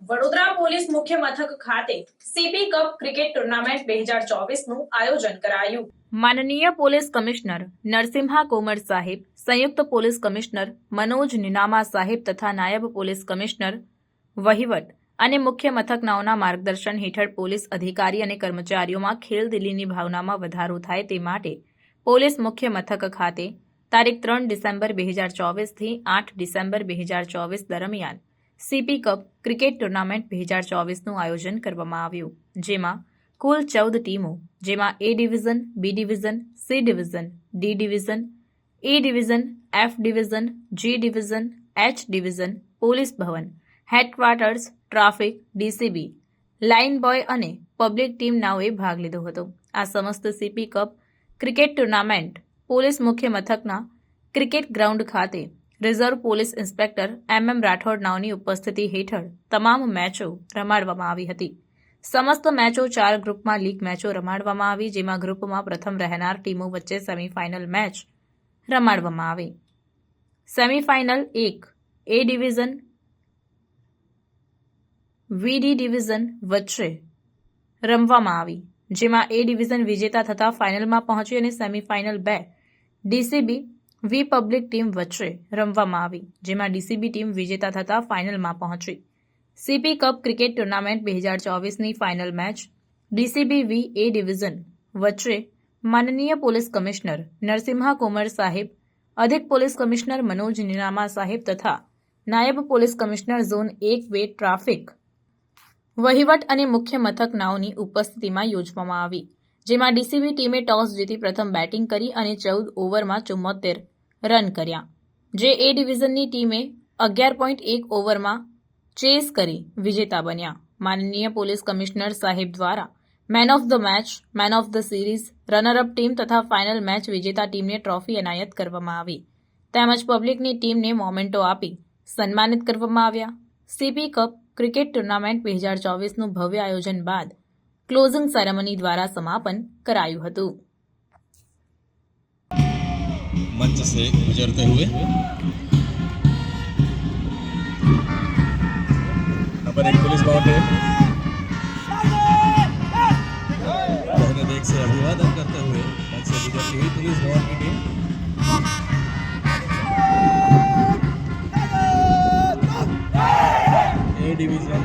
Vadodara police મુખ્ય મથક ખાતે સીપી કપ ક્રિકેટ ટુર્નામેન્ટ 2024નું આયોજન કરાયું। માનનીય પોલીસ કમિશનર નરસિમ્હા કોમર સાહેબ, સંયુક્ત પોલીસ કમિશનર મનોજ નિનામા સાહેબ તથા નાયબ પોલીસ કમિશનર વહીવટ અને મુખ્ય મથકનાઓના માર્ગદર્શન હેઠળ પોલીસ અધિકારી અને કર્મચારીઓમાં ખેલદિલીની ભાવનામાં વધારો થાય તે માટે પોલીસ મુખ્ય મથક ખાતે તારીખ 3 ડિસેમ્બર 2024 થી 8 ડિસેમ્બર 2024 દરમિયાન સીપી કપ ક્રિકેટ ટુર્નામેન્ટ 2024નું આયોજન કરવામાં આવ્યું, જેમાં કુલ 14 ટીમો, જેમાં A division, B division, C division, D division, A division, F division, G division, H division, police Bhavan, headquarters, traffic, DCB, line boy અને પબ્લિક ટીમનાઓએ ભાગ લીધો હતો। આ સમસ્ત CP cup cricket tournament police મુખ્ય મથકના ક્રિકેટ ગ્રાઉન્ડ ખાતે reserve police inspector M Rathod નાઓની ઉપસ્થિતિ હેઠળ તમામ મેચો રમાડવામાં આવી હતી। સમસ્ત મેચો 4 ગ્રુપમાં લીગ મેચો રમાડવામાં આવી, જેમાં ગ્રુપમાં પ્રથમ રહેનાર ટીમો વચ્ચે સેમીફાઇનલ મેચ રમાડવામાં આવી। સેમીફાઇનલ 1 એ ડિવિઝન વીડી ડિવિઝન વચ્ચે રમવામાં આવી, જેમાં એ ડિવિઝન વિજેતા થતા ફાઇનલમાં પહોંચી અને સેમીફાઇનલ 2 ડીસીબી વી પબ્લિક ટીમ વચ્ચે રમવામાં આવી, જેમાં ડીસીબી ટીમ વિજેતા થતા ફાઇનલમાં પહોંચી। સીપી કપ ક્રિકેટ ટુર્નામેન્ટ 2024ની final match DCB V A division વચ્ચે માનનીય પોલીસ કમિશનર નરસિમ્હા કોમર સાહેબ, અધિક પોલીસ કમિશનર મનોજ નિનામા સાહેબ તથા નાયબ પોલીસ કમિશનર ઝોન 1-2 ટ્રાફિક, વહીવટ અને મુખ્ય મથકનાઓની ઉપસ્થિતિમાં યોજવામાં આવી, જેમાં ડીસીબી ટીમે ટોસ જીતી પ્રથમ બેટિંગ કરી અને 14 ઓવરમાં 74 રન કર્યા, જે એ ડિવિઝનની ટીમે 11.1 ઓવરમાં ચેસ કરી વિજેતા બન્યા। માનનીય પોલીસ કમિશનર સાહેબ દ્વારા man of the match, man of the series, runner-up team તથા ફાઇનલ મેચ વિજેતા ટીમને ટ્રોફી એનાયત કરવામાં આવી, તેમજ પબ્લિકની ટીમને મોમેન્ટો આપી સન્માનિત કરવામાં આવ્યા। સીપી કપ ક્રિકેટ ટુર્નામેન્ટ 2024નું ભવ્ય આયોજન બાદ ક્લોઝિંગ સેરેમની દ્વારા સમાપન કરાયું હતું। मंच से गुजरते हुए नंबर 1 पुलिस बाउंड्री दाहिने देख से अभिवादन करते हुए मंच से गुजरती हुई पुलिस भवन की टीम ए डिवीजन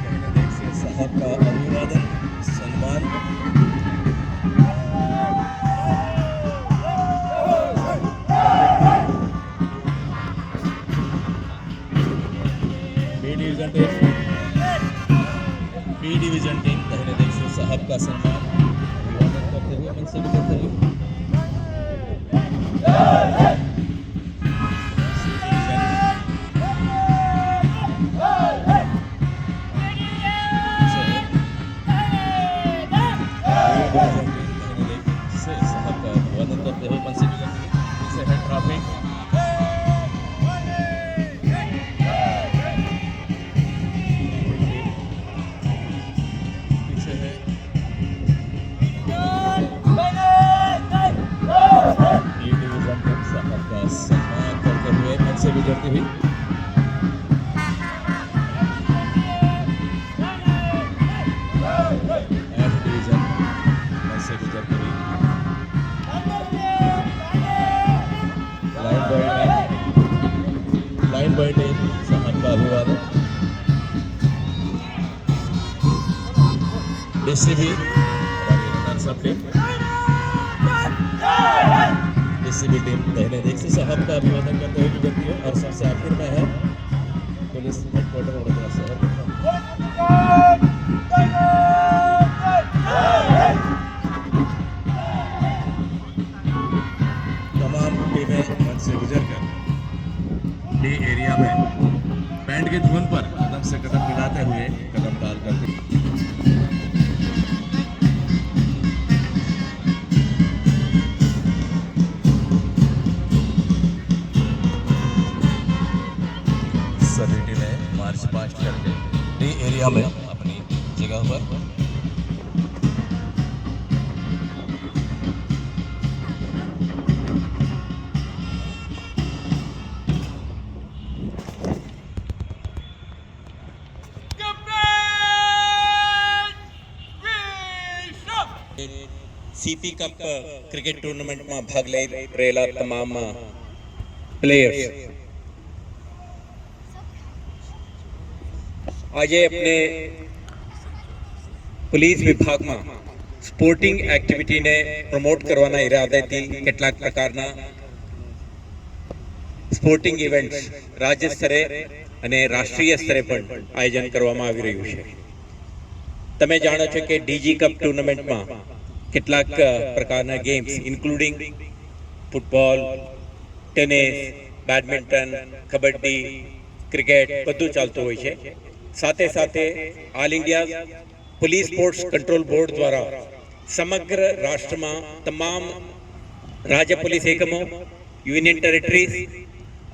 दाहिने देख से साहब का अभिवादन सम्मान बी डिवीजन टीम दाहिने देख से साहब का सम्मान अभिवादन करते हुए मंच से गुजरते हुए ट्रैफिक से गुजरती हुई एफ डिवीजन से गुजरती हुई लाइन बॉय टीम साहब का अभिवादन डीसीबी डीसीबी टीम दाहिने देख से साहब का अभिवादन करते हुए गुजरती है और सबसे आखिर में है पुलिस हेडक्वार्टर वडोदरा शहर। तमाम टीमें मंच से गुजरकर डी एरिया में बैंड के धुन पर कदम से कदम मिलाते हुए कदम डाल करते सभी टीमें मार्च पास्ट करके डी एरिया में अपनी जगह पर સીપી કપ ક્રિકેટ ટુર્નામેન્ટમાં ભાગ લઈ રહેલા તમામ પ્લેયર્સ આજે આપણે પોલીસ વિભાગમાં સ્પોર્ટિંગ એક્ટિવિટીને પ્રમોટ કરવાના ઈરાદેથી કેટલાક પ્રકારના સ્પોર્ટિંગ ઇવેન્ટ્સ રાજ્ય સ્તરે અને રાષ્ટ્રીય સ્તરે પણ આયોજન કરવામાં આવી રહ્યું છે. તમે જાણો છો કે ડીજી કપ ટુર્નામેન્ટમાં કેટલાક પ્રકારના games including football, tennis, badminton, kabaddi, cricket બધું ચાલતું હોય છે. સાથે સાથે all India police sports control board દ્વારા સમગ્ર રાષ્ટ્રમાં તમામ રાજ્ય પોલીસ એકમો, યુનિયન ટેરેટરીઝ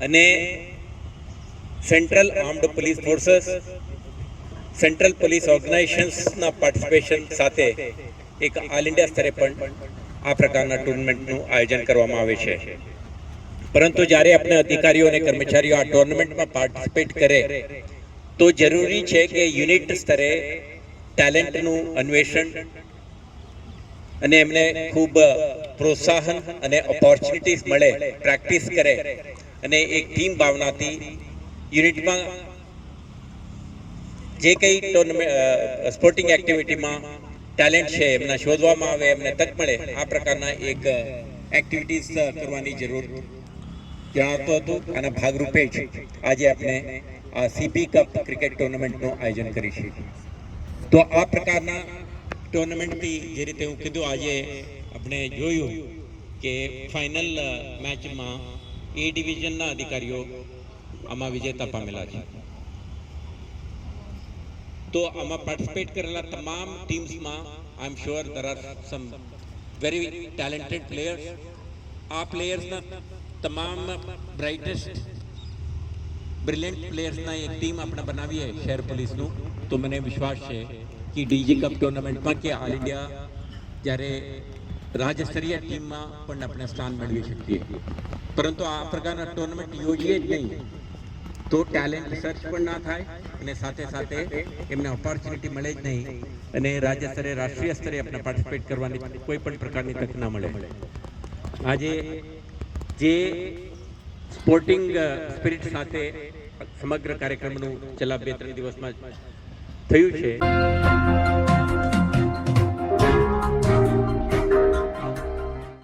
અને central armed police forces, central police ઓર્ગેનાઇઝેશન્સના પાર્ટિસિપેશન સાથે એક ઓલ ઇન્ડિયા સ્તરે પણ આ પ્રકારના ટુર્નામેન્ટનું આયોજન કરવામાં આવે છે. પરંતુ જ્યારે આપણે અધિકારીઓ અને કર્મચારીઓ આ ટુર્નામેન્ટમાં પાર્ટિસિપેટ કરે તો જરૂરી છે કે યુનિટ સ્તરે ટેલેન્ટનું અન્વેષણ અને એમને ખૂબ પ્રોત્સાહન અને ઓપોર્ચ્યુનિટીઝ મળે, પ્રેક્ટિસ કરે અને એક ટીમ ભાવનાથી યુનિટમાં જે કંઈ સ્પોર્ટિંગ એક્ટિવિટીમાં ટેલેન્ટ છે એમને શોધવામાં આવે, એમને તક મળે, આ પ્રકારના એક એક્ટિવિટીઝ કરવાની જરૂર જણાવતું હતું. આના ભાગરૂપે જ આજે આપણે આ સીપી કપ ક્રિકેટ ટુર્નામેન્ટનું આયોજન કરીશું. તો આ પ્રકારના ટુર્નામેન્ટથી જે રીતે હું કીધું, આજે આપણે જોયું કે ફાઇનલ મેચમાં એ ડિવિઝનના અધિકારીઓ આમાં વિજેતા પામેલા છે. તો આમાં પાર્ટિસિપેટ કરેલા તમામ ટીમ્સમાં I am sure there are some very talented players. આ પ્લેયર્સના તમામ બ્રાઇટેસ્ટ બ્રિલિયન્ટ પ્લેયર્સના એક ટીમ આપણે બનાવીએ શહેર પોલીસનું, તો મને વિશ્વાસ છે કે ડીજી કપ ટુર્નામેન્ટમાં કે ઓલ ઇન્ડિયા જ્યારે રાજ્ય સ્તરીય ટીમમાં પણ આપણે સ્થાન મેળવી શકીએ. પરંતુ આ પ્રકારના ટુર્નામેન્ટ યોજીએ જ નહીં તો ટેલેન્ટ સર્ચ પણ ના થાય અને સાથે સાથે એમને ઓપોર્ચ્યુનિટી મળે જ નહીં અને રાજ્ય સ્તરે રાષ્ટ્રીય સ્તરે આપણે પાર્ટિસિપેટ કરવાની કોઈ પણ પ્રકારની તક ના મળે. આજે જે સ્પોર્ટિંગ સ્પિરિટ સાથે સમગ્ર કાર્યક્રમનું છેલ્લા 2-3 દિવસમાં થયું છે.